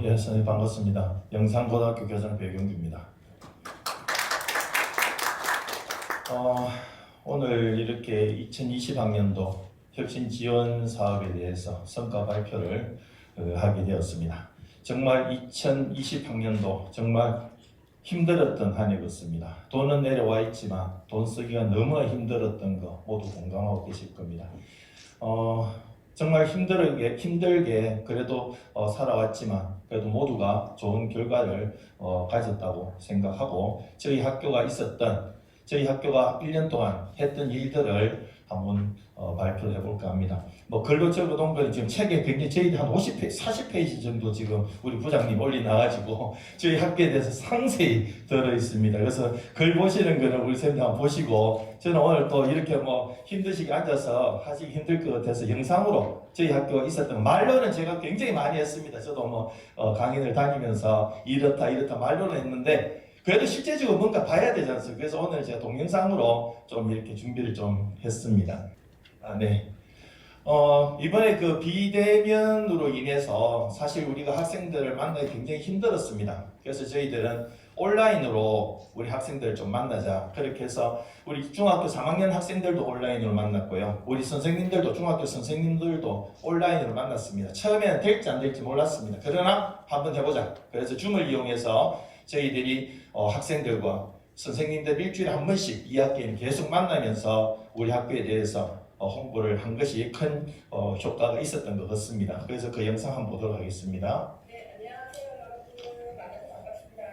예, 선생님 반갑습니다. 영산고등학교 교장 배경규입니다. 오늘 이렇게 2020학년도 혁신 지원 사업에 대해서 성과 발표를 하게 되었습니다. 정말 2020학년도 정말 힘들었던 한 해였습니다. 돈은 내려와 있지만 돈 쓰기가 너무 힘들었던 거 모두 공감하고 계실 겁니다. 정말 힘들게 그래도 살아왔지만 그래도 모두가 좋은 결과를 가졌다고 생각하고 저희 학교가 1년 동안 했던 일들을 한번 발표를 해볼까 합니다. 글로 적어놓은 건 지금 책에 굉장히 저희들 한 50페이지, 40페이지 정도 지금 우리 부장님 올려놔가지고 저희 학교에 대해서 상세히 들어있습니다. 그래서 글 보시는 거는 우리 선생님 한번 보시고 저는 오늘 또 이렇게 힘드시게 앉아서 하시기 힘들 것 같아서 영상으로 저희 학교가 있었던 말로는 제가 굉장히 많이 했습니다. 저도 강의를 다니면서 이렇다 말로는 했는데 그래도 실제적으로 뭔가 봐야 되지 않습니까? 그래서 오늘 제가 동영상으로 좀 이렇게 준비를 좀 했습니다. 네. 이번에 그 비대면으로 인해서 사실 우리가 학생들을 만나기 굉장히 힘들었습니다. 그래서 저희들은 온라인으로 우리 학생들을 좀 만나자. 그렇게 해서 우리 중학교 3학년 학생들도 온라인으로 만났고요. 우리 선생님들도, 중학교 선생님들도 온라인으로 만났습니다. 처음에는 될지 안 될지 몰랐습니다. 그러나 한번 해보자. 그래서 줌을 이용해서 저희들이 학생들과 선생님들 일주일에 한 번씩 2학기에는 계속 만나면서 우리 학교에 대해서 홍보를 한 것이 큰 효과가 있었던 것 같습니다. 그래서 그 영상 한번 보도록 하겠습니다. 네, 안녕하세요 여러분. 만나서 반갑습니다.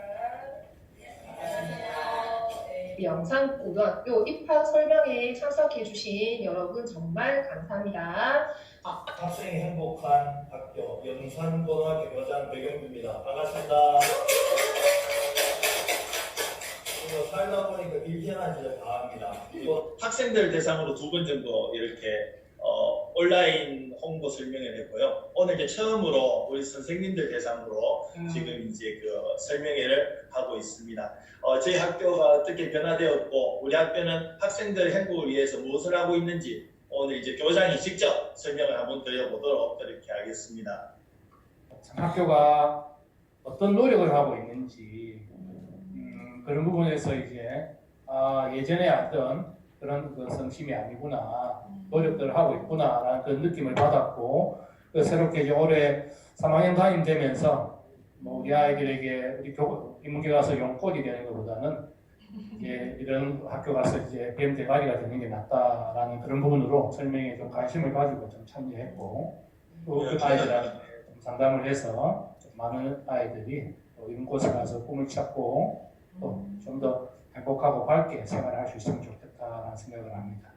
안녕하세요. 네, 영산고등학교 입학 설명회에 참석해주신 여러분 정말 감사합니다. 학생이 행복한 학교 영산고등학교 교장 배경규입니다. 반갑습니다. 살다 보니까 일편한 일을 다 합니다. 그리고 학생들 대상으로 2번 정도 이렇게 온라인 홍보 설명회를 했고요. 오늘 이제 처음으로 우리 선생님들 대상으로 지금 이제 그 설명회를 하고 있습니다. 저희 학교가 어떻게 변화되었고 우리 학교는 학생들 행복을 위해서 무엇을 하고 있는지 오늘 이제 교장이 직접 설명을 한번 드려보도록 그렇게 하겠습니다. 학교가 어떤 노력을 하고 있는지 그런 부분에서 이제 예전에 했던 그런 그 성심이 아니구나, 노력들을 하고 있구나라는 그런 느낌을 받았고, 새롭게 이제 올해 3학년 담임 되면서 우리 아이들에게 우리 인문계 가서 용꼴이 되는 것보다는 이제 이런 학교 가서 이제 뱀 대가리가 되는 게 낫다라는 그런 부분으로 설명에 좀 관심을 가지고 좀 참여했고, 또 그 아이들한테 좀 상담을 해서 많은 아이들이 또 이런 곳에 가서 꿈을 찾고 또 좀 더 행복하고 밝게 생활할 수 있으면 좋겠다라는 생각을 합니다.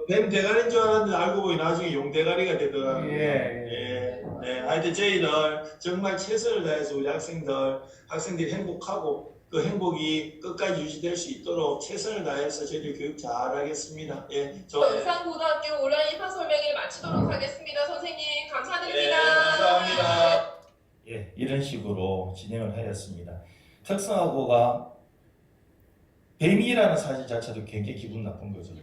뱀 대가리인 줄 알았는데 알고 보니 나중에 용 대가리가 되더라고요. 예. 네, 하여튼 저희는 정말 최선을 다해서 우리 학생들이 행복하고 그 행복이 끝까지 유지될 수 있도록 최선을 다해서 저희들 교육 잘 하겠습니다. 영산고등학교 온라인 입학 설명회를 마치도록 하겠습니다. 선생님 감사드립니다. 네, 감사합니다. 예, 이런 식으로 진행을 하였습니다. 특성화고가 뱀이라는 사실 자체도 굉장히 기분 나쁜 거죠.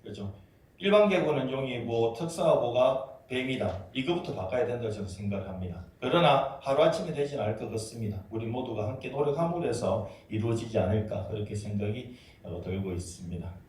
그렇죠? 일반계고는 용이고 특성화고가 뱀이다. 이거부터 바꿔야 된다고 저는 생각을 합니다. 그러나 하루아침에 되지는 않을 것 같습니다. 우리 모두가 함께 노력함으로 해서 이루어지지 않을까 그렇게 생각이 들고 있습니다.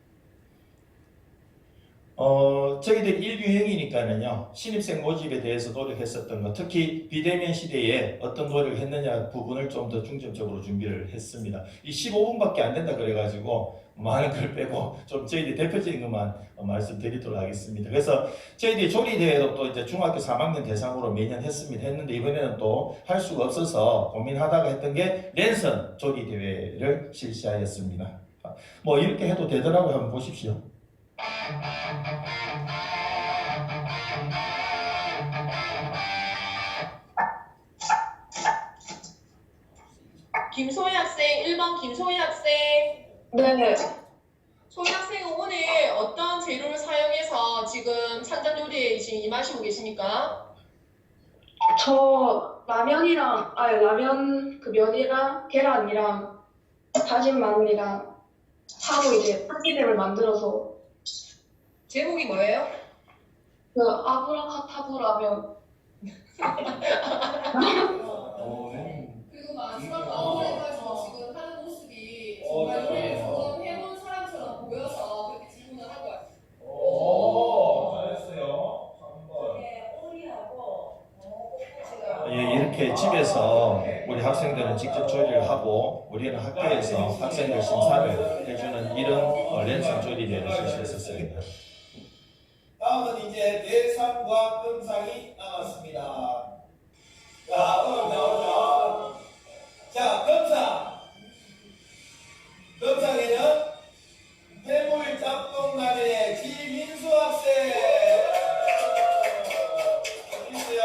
저희들 1유형이니까는요, 신입생 모집에 대해서 노력했었던 것, 특히 비대면 시대에 어떤 노력을 했느냐 부분을 좀 더 중점적으로 준비를 했습니다. 이 15분밖에 안 된다 그래가지고 많은 걸 빼고 좀 저희들 대표적인 것만 말씀드리도록 하겠습니다. 그래서 저희들이 조리대회도 또 이제 중학교 3학년 대상으로 매년 했는데 이번에는 또 할 수가 없어서 고민하다가 했던 게 랜선 조리대회를 실시하였습니다. 이렇게 해도 되더라고요. 한번 보십시오. 김소희 학생, 1번 김소희 학생. 네, 소희 학생은 오늘 어떤 재료를 사용해서 지금 찬장 요리에 지금 임하시고 계십니까? 저 라면 그 면이랑 계란이랑 다진 마늘이랑 하고 이제 파티맵을 만들어서 제목이 뭐예요? 그 아브라카타브라면 그리고 마지막 마무리까지 지금 하는 모습이 정말 노래 조금 해본 사람처럼 보여서 그렇게 질문을 한 것 같아요. 오, 잘했어요. 예, 이렇게 집에서 우리 학생들은 직접 조리를 하고 우리는 학교에서 학생들 심사를 해주는 이런 랜선 조리를 실시했었습니다. 다음은 이제 대상과 금상이 남았습니다. 자, 오늘 나오죠. 자, 금상. 금상에는 해물 짬뽕라면의 지민수 학생. 어디 있어요?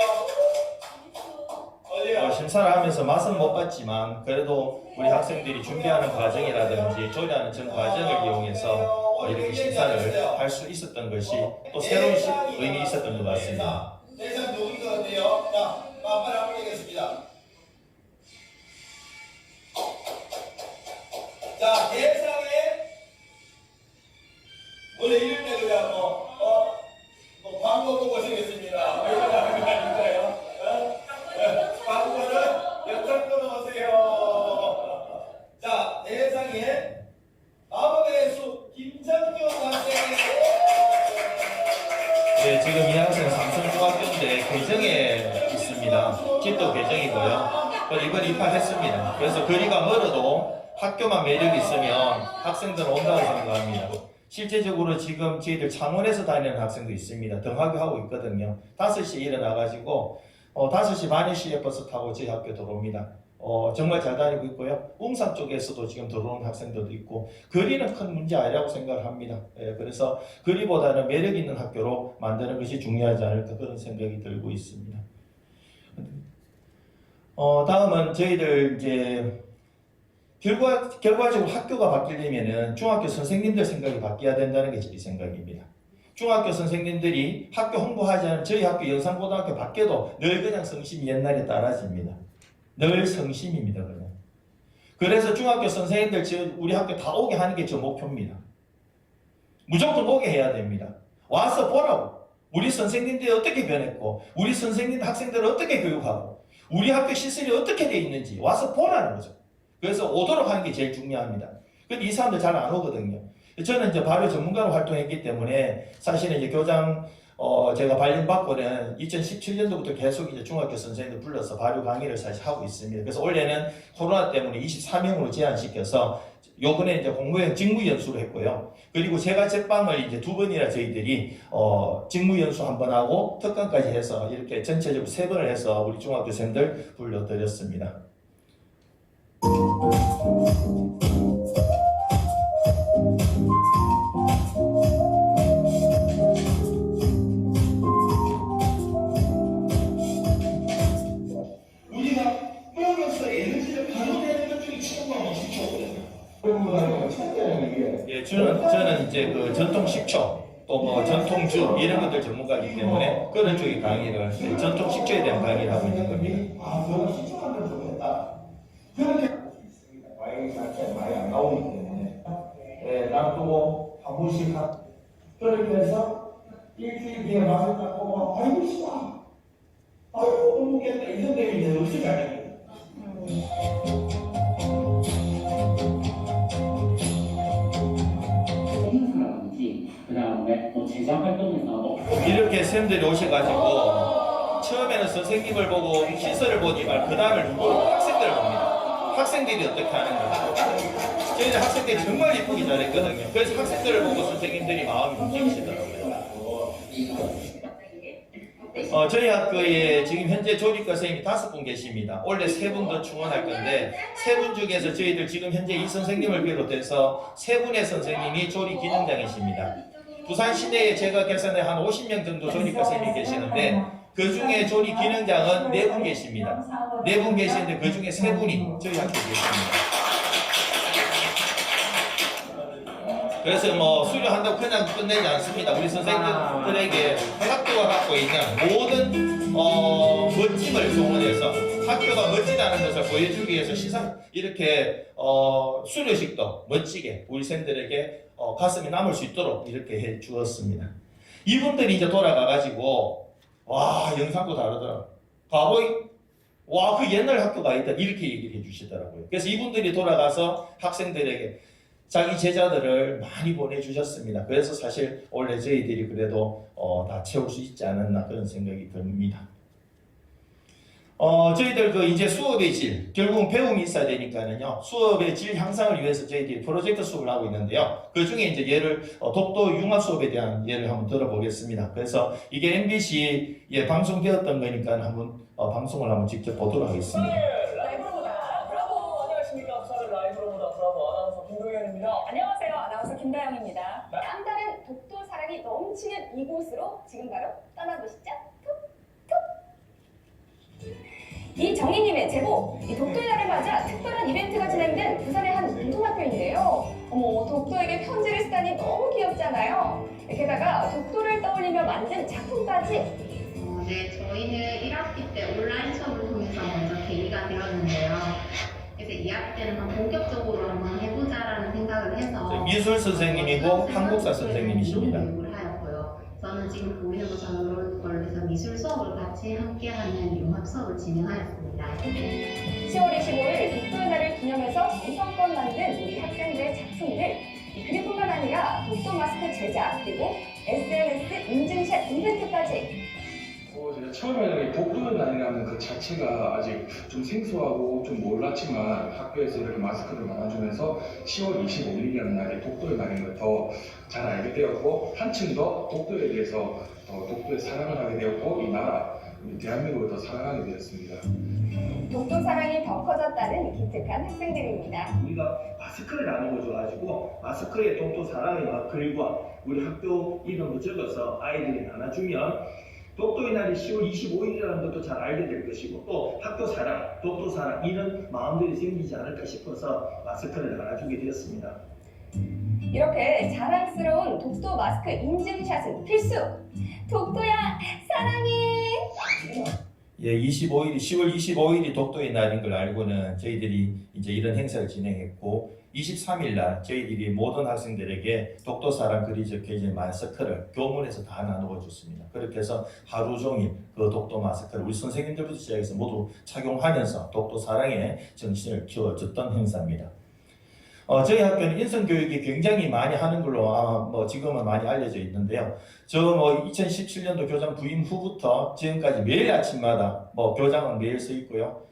어디요? 심사를 하면서 맛은 못 봤지만 그래도 우리 학생들이 준비하는 과정이라든지 조리하는 전 과정을 이용해서 이렇게 심사를 할 수 있었던 것이 또 새로운 의미 있었던 것 같습니다. 대상 누구인 것 같아요? 자, 빨리 한번 얘기했습니다. 자, 대상에 원래 이럴 때 그냥 뭐 광고 보고 생겼습니다. 왜 그러는 거 아닌가요? 광고는 연락 끊어오세요. 자, 대상에 마법의 수 김정규 학생. 네, 지금 이 학생 삼성중학교인데 개정에 있습니다. 집도 개정이고요. 이번 입학했습니다. 그래서 거리가 멀어도 학교만 매력이 있으면 학생들은 온다고 생각합니다. 실제적으로 지금 저희들 창원에서 다니는 학생도 있습니다. 등하교 하고 있거든요. 5시에 일어나가지고 5시 반에 시외버스 타고 저희 학교 들어옵니다. 정말 잘 다니고 있고요. 웅산 쪽에서도 지금 들어오는 학생들도 있고 거리는 큰 문제 아니라고 생각을 합니다. 그래서 거리보다는 매력 있는 학교로 만드는 것이 중요하지 않을까 그런 생각이 들고 있습니다. 다음은 저희들 이제 결과적으로 학교가 바뀌려면은 중학교 선생님들 생각이 바뀌어야 된다는 게 제 생각입니다. 중학교 선생님들이 학교 홍보하지 않으면 저희 학교 영상고등학교 밖에도 늘 그냥 성심이 옛날에 따라집니다. 늘 성심입니다. 그냥. 그래서 중학교 선생님들 우리 학교 다 오게 하는 게 저 목표입니다. 무조건 오게 해야 됩니다. 와서 보라고. 우리 선생님들이 어떻게 변했고 우리 선생님 학생들을 어떻게 교육하고 우리 학교 시설이 어떻게 되어 있는지 와서 보라는 거죠. 그래서 오도록 하는 게 제일 중요합니다. 근데 이 사람들 잘 안 오거든요. 저는 이제 발효 전문가로 활동했기 때문에 사실은 이제 교장 제가 발령받고는 2017년도부터 계속 이제 중학교 선생님들 불러서 발효 강의를 사실 하고 있습니다. 그래서 올해는 코로나 때문에 23명으로 제한시켜서 요번에 이제 공무원 직무연수를 했고요. 그리고 제가 제빵을 이제 2번이나 저희들이 직무연수 1번 하고 특강까지 해서 이렇게 전체적으로 3번을 해서 우리 중학교생들 불러드렸습니다. 우리가 뼈로서 에너지를 발효되는 것 중에 최고가 식초거든요. 예, 저는 이제 그 전통 식초 또 뭐 전통주 이런 것들 전문가이기 때문에 그런 쪽의 강의를 전통 식초에 대한 강의를 하고 있는 겁니다. 아, 그거 식초하면 좋겠다. 그렇게 많이 자체 많이 안 나오기 때문에 놔두고 한 번씩 그렇게 해서 일주일 뒤에 맛을 딱 보고 아이고 싫다. 아이고 못 먹겠다. 이런 데이 이제 없을 거 아니에요. 행사라든지 그다음에 또 제작 활동에서 이렇게 쌤들이 오셔가지고 처음에는 선생님을 보고 시설을 보지만 그 다음에 누구 학생들을 봅니다. 학생들이 어떻게 하는가. 저희는 학생들이 정말 이쁘게 잘했거든요. 그래서 학생들을 보고 선생님들이 마음이 움직이시더라고요. 저희 학교에 지금 현재 조리과 선생님이 5분 계십니다. 원래 3분 더 충원할 건데 3분 중에서 저희들 지금 현재 이 선생님을 비롯해서 3분의 선생님이 조리 기능장이십니다. 부산 시내에 제가 계산해 한 50명 정도 조리과 선생님이 계시는데 그 중에 조리 기능장은 4분 계십니다. 4분 계시는데 그 중에 3분이 저희 학교에 계십니다. 그래서 뭐 수료한다고 그냥 끝내지 않습니다. 우리 선생님들에게 학교가 갖고 있는 모든 멋짐을 동원해서 학교가 멋지다는 것을 보여주기 위해서 시상 이렇게 수료식도 멋지게 우리 생들에게 가슴에 남을 수 있도록 이렇게 해 주었습니다. 이분들이 이제 돌아가가지고 와 영상도 다르더라. 가보이 와 그 옛날 학교가 있다 이렇게 얘기를 해주시더라고요. 그래서 이분들이 돌아가서 학생들에게 자기 제자들을 많이 보내주셨습니다. 그래서 사실 원래 저희들이 그래도 다 채울 수 있지 않았나 그런 생각이 듭니다. 저희들 그 이제 수업의 질, 결국은 배움이 있어야 되니까는요, 수업의 질 향상을 위해서 저희들이 프로젝트 수업을 하고 있는데요. 그 중에 이제 예를, 독도 융합 수업에 대한 예를 한번 들어보겠습니다. 그래서 이게 MBC에 방송되었던 거니까 한번 방송을 한번 직접 보도록 하겠습니다. 라이브로 보다 브라보. 안녕하십니까. 부산을 라이브로 보다 브라보 아나운서 김동현입니다. 안녕하세요. 아나운서 김다영입니다. 남다른 독도 사랑이 넘치는 이곳으로 지금 바로 떠나보시죠. 이정희님의 제보, 이 독도의 날을 맞아 특별한 이벤트가 진행된 부산의 한 공통학교인데요. 어머, 독도에게 편지를 쓰다니 너무 귀엽잖아요. 게다가 독도를 떠올리며 만든 작품까지. 네, 저희는 1학기 때 온라인 수업을 통해서 먼저 계기가 되었는데요. 그래서 2학기 때는 본격적으로 한번 해보자라는 생각을 해서 미술 선생님이고 한국사 선생님이십니다. 교육을 하였고요. 저는 지금 보이는 것처럼 걸에서 미술 수업을 같이 함께하는 융합 수업을 진행하였습니다. 10월 25일 독도의 날을 기념해서 정성껏 만든 우리 학생들의 작품들, 그뿐만 아니라 독도 마스크 제작, 그리고 SNS 인증샷 이벤트까지. 제가 처음에는 독도의 날이라는 그 자체가 아직 좀 생소하고 좀 몰랐지만 학교에서 이렇게 마스크를 나눠주면서 10월 25일이라는 날이 독도의 날인 걸 더 잘 알게 되었고, 한층 더 독도에 대해서 독도의 사랑을 하게 되었고, 이 나라, 우리 대한민국을 더 사랑하게 되었습니다. 독도 사랑이 더 커졌다는 기특한 학생들입니다. 우리가 마스크를 나눠줘가지고 마스크에 독도 사랑의 글과 우리 학교 이름도 적어서 아이들이 나눠주면 독도의 날이 10월 25일이라는 것도 잘 알게 될 것이고, 또 학교 사랑, 독도 사랑 이런 마음들이 생기지 않을까 싶어서 마스크를 나눠주게 되었습니다. 이렇게 자랑스러운 독도 마스크 인증샷은 필수! 독도야 사랑해! 예, 25일이 10월 25일이 독도의 날인 걸 알고는 저희들이 이제 이런 행사를 진행했고, 23일 날 저희들이 모든 학생들에게 독도 사랑 글이 적혀진 마스크를 교문에서 다 나누어 줬습니다. 그렇게 해서 하루 종일 그 독도 마스크를 우리 선생님들부터 시작해서 모두 착용하면서 독도 사랑의 정신을 키워줬던 행사입니다. 저희 학교는 인성교육이 굉장히 많이 하는 걸로 아마 지금은 많이 알려져 있는데요. 저 2017년도 교장 부임 후부터 지금까지 매일 아침마다 교장은 매일 써 있고요.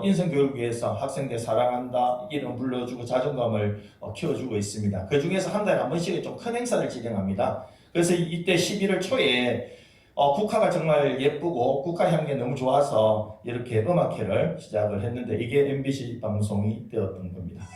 인성교육을 위해서 학생들 사랑한다 이름 불러주고 자존감을 키워주고 있습니다. 그 중에서 한 달에 한 번씩 좀 큰 행사를 진행합니다. 그래서 이때 11월 초에 국화가 정말 예쁘고 국화 향기 너무 좋아서 이렇게 음악회를 시작을 했는데 이게 MBC 방송이 되었던 겁니다.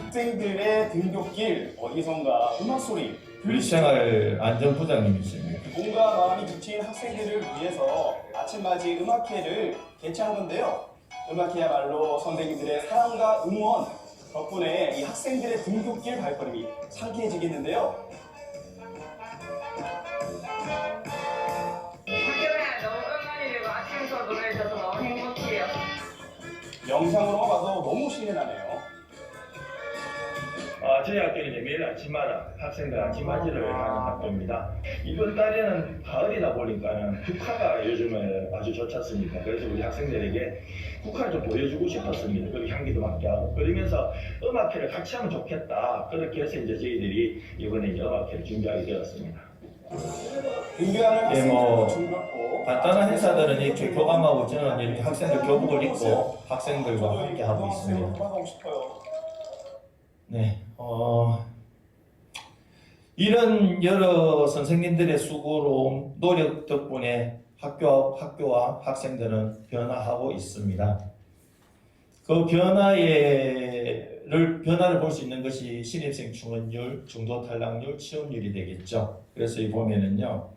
학생들의 등굣길 어디선가 음악 소리 우리 생활 안전부장님이십니다. 몸과 마음이 지친 학생들을 위해서 아침맞이 음악회를 개최한 건데요. 음악회야말로 선생님들의 사랑과 응원 덕분에 이 학생들의 등굣길 발걸음이 상쾌해지겠는데요. 학교에 너무 응원해주고 아침 수업 노래해줘서 너무 행복해요. 영상으로 봐도 너무 신이 나네요. 저희 학교는 이제 매일 아침마다 학생들 아침맞이를 하는 학교입니다. 이번 달에는 가을이다 보니까 국화가 요즘에 아주 좋지 않습니까? 그래서 우리 학생들에게 국화를 좀 보여주고 싶었습니다. 그리고 향기도 맡게 하고 그러면서 음악회를 같이 하면 좋겠다. 그렇게 해서 이제 저희들이 이번에 이제 음악회를 준비하게 되었습니다. 간단한 행사들은 이렇게 교감하고 저는 이렇게 학생들 교복을 입고 학생들과 함께 하고 있습니다. 네, 이런 여러 선생님들의 수고로운 노력 덕분에 학교와 학생들은 변화하고 있습니다. 그 변화를 볼 수 있는 것이 신입생 충원율, 중도 탈락률, 취업률이 되겠죠. 그래서 이 보면은요,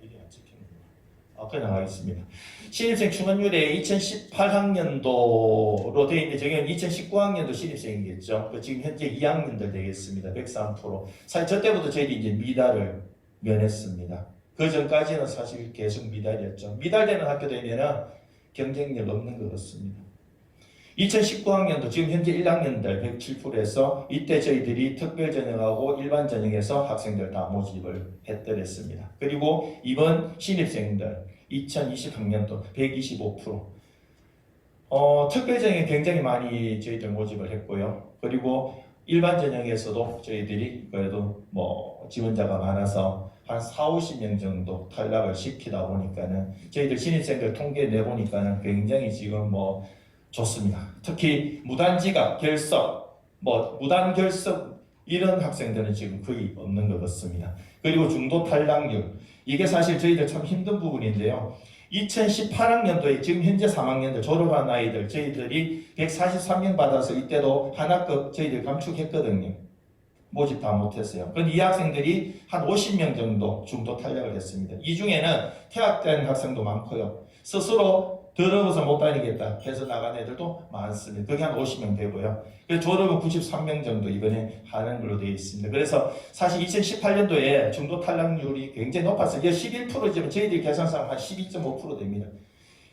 이게 안 찍히는구나. 건너가겠습니다. 신입생 충원율이 2018학년도로 되어 있는데 저기는 2019학년도 신입생이겠죠. 지금 현재 2학년들 되겠습니다. 103%. 사실 저 때부터 저희들이 이제 미달을 면했습니다. 그 전까지는 사실 계속 미달이었죠. 미달되는 학교 되면은 경쟁력 없는 것 같습니다. 2019학년도 지금 현재 1학년들 107%에서 이때 저희들이 특별전형하고 일반전형에서 학생들 다 모집을 했더랬습니다. 그리고 이번 신입생들 2020학년도 125%. 특별전형에 굉장히 많이 저희들 모집을 했고요. 그리고 일반전형에서도 저희들이 그래도 뭐 지원자가 많아서 한 40~50명 정도 탈락을 시키다 보니까는 저희들 신입생들 통계 내보니까는 굉장히 지금 뭐 좋습니다. 특히 무단지각, 결석, 무단 결석 이런 학생들은 지금 거의 없는 것 같습니다. 그리고 중도 탈락률 이게 사실 저희들 참 힘든 부분인데요. 2018학년도에 지금 현재 3학년들 졸업한 아이들 저희들이 143명 받아서 이때도 하나급 저희들 감축했거든요. 모집 다 못했어요. 그런데 이 학생들이 한 50명 정도 중도 탈락을 했습니다. 이 중에는 퇴학된 학생도 많고요. 스스로 더러워서 못 다니겠다 해서 나간 애들도 많습니다. 그게 한 50명 되고요. 그래서 졸업은 93명 정도 이번에 하는 걸로 되어 있습니다. 그래서 사실 2018년도에 중도 탈락률이 굉장히 높았어요. 이게 11%지만 저희들이 계산상 한 12.5% 됩니다.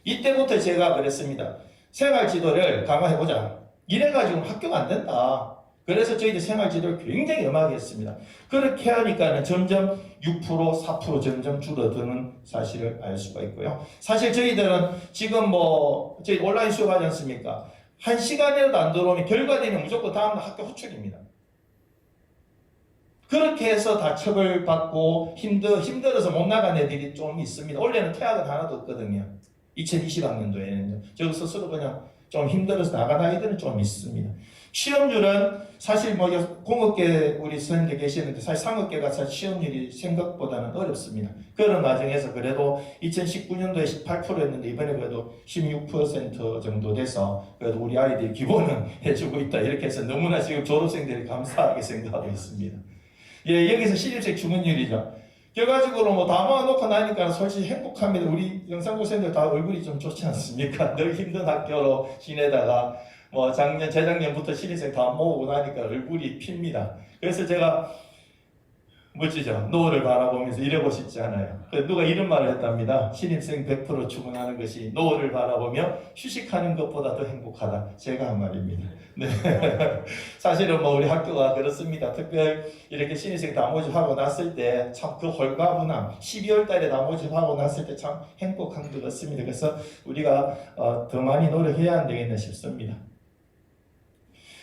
이때부터 제가 그랬습니다. 생활지도를 강화해보자. 이래가지고 학교가 안 된다. 그래서 저희들 생활지도를 굉장히 엄하게 했습니다. 그렇게 하니까는 점점 6%, 4% 점점 줄어드는 사실을 알 수가 있고요. 사실 저희들은 지금 저희 온라인 수업하지 않습니까? 1시간이라도 안 들어오면 결과되면 무조건 다음날 학교 호출입니다. 그렇게 해서 다 처벌받고 힘들어서 못 나간 애들이 좀 있습니다. 원래는 퇴학은 하나도 없거든요. 2020학년도에는요. 저 스스로 그냥 좀 힘들어서 나간 아이들은 좀 있습니다. 취업률은 사실 공업계 우리 선생님들 계시는데 사실 상업계가 사실 취업률이 생각보다는 어렵습니다. 그런 과정에서 그래도 2019년도에 18%였는데 이번에 그래도 16% 정도 돼서 그래도 우리 아이들이 기본은 해주고 있다. 이렇게 해서 너무나 지금 졸업생들이 감사하게 생각하고 있습니다. 예, 여기서 신입생 충원율이죠. 결과적으로 다 모아놓고 나니까 솔직히 행복합니다. 우리 영상고생들 다 얼굴이 좀 좋지 않습니까? 늘 힘든 학교로 지내다가 재작년부터 신입생 다 모으고 나니까 얼굴이 핍니다. 그래서 제가 멋지죠? 노을을 바라보면서 이러고 싶지 않아요. 누가 이런 말을 했답니다. 신입생 100% 추구하는 것이 노을을 바라보며 휴식하는 것보다 더 행복하다. 제가 한 말입니다. 네. 사실은 우리 학교가 그렇습니다. 특별 이렇게 신입생 다 모집하고 났을 때 참 그 홀가분함 12월 달에 다 모집하고 났을 때 참 행복한 것 같습니다. 그래서 우리가 더 많이 노력해야 안 되겠나 싶습니다.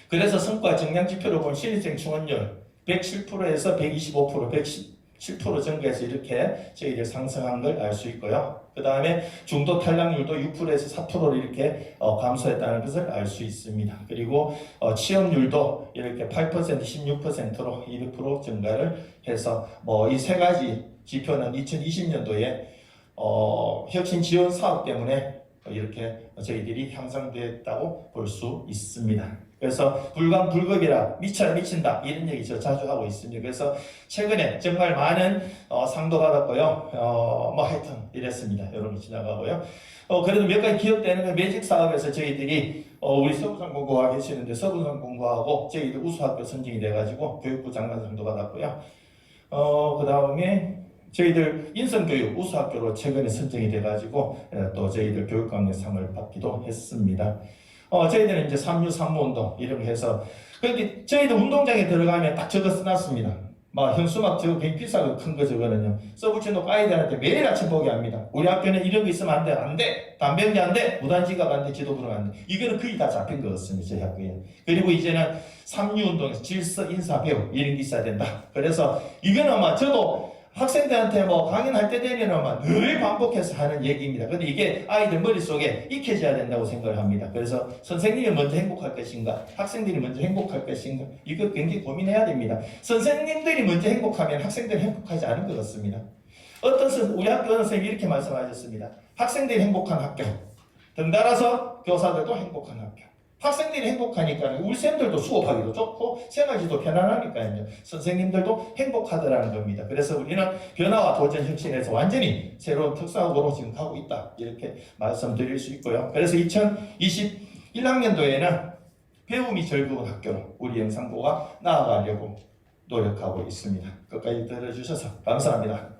그래서 성과 정량 지표로 보면 신입생 충원율 107%에서 125%, 117% 증가해서 이렇게 저희들이 상승한 걸 알 수 있고요. 그 다음에 중도 탈락률도 6%에서 4%로 이렇게 감소했다는 것을 알 수 있습니다. 그리고 취업률도 이렇게 8%, 16%로 200% 증가를 해서 이 세 가지 지표는 2020년도에 혁신 지원 사업 때문에 이렇게 저희들이 향상됐다고 볼 수 있습니다. 그래서 불감불급이라 미쳐야 미친다 이런 얘기 저 자주 하고 있습니다. 그래서 최근에 정말 많은 상도 받았고요. 하여튼 이랬습니다. 여러분 지나가고요. 그래도 몇 가지 기억되는 건 매직 사업에서 저희들이 우리 서부상공고가 계시는데 서부상공고하고 저희들 우수학교 선정이 돼가지고 교육부 장관상도 받았고요. 그 다음에 저희들 인성교육 우수학교로 최근에 선정이 돼가지고 또 저희들 교육강력상을 받기도 했습니다. 저희들은 이제 3유 3무운동 이런 거 해서 그런데 저희들 운동장에 들어가면 딱 저거 써놨습니다. 현수막 저거 굉장히 비싸고 큰 거 저거는요. 써붙여놓고 아이들한테 매일 아침 보게 합니다. 우리 학교는 이런 거 있으면 안 돼, 안 돼. 담배 연기 안 돼, 무단지각 안 돼, 지도부는 안 돼. 이거는 거의 다 잡힌 것 같습니다. 저희 학교에. 그리고 이제는 3유 운동에서 질서, 인사, 배우 이런 게 있어야 된다. 그래서 이거는 저도 학생들한테 강연할 때 되면 늘 반복해서 하는 얘기입니다. 근데 이게 아이들 머릿속에 익혀져야 된다고 생각을 합니다. 그래서 선생님이 먼저 행복할 것인가, 학생들이 먼저 행복할 것인가, 이거 굉장히 고민해야 됩니다. 선생님들이 먼저 행복하면 학생들이 행복하지 않은 것 같습니다. 우리 학교 어느 선생님이 이렇게 말씀하셨습니다. 학생들이 행복한 학교, 덩달아서 교사들도 행복한 학교. 학생들이 행복하니까 우리 쌤들도 수업하기도 좋고 생활지도 편안하니까요. 선생님들도 행복하더라는 겁니다. 그래서 우리는 변화와 도전 혁신에서 완전히 새로운 특성으로 지금 가고 있다. 이렇게 말씀드릴 수 있고요. 그래서 2021학년도에는 배움이 즐거운 학교로 우리 영상고가 나아가려고 노력하고 있습니다. 끝까지 들어주셔서 감사합니다.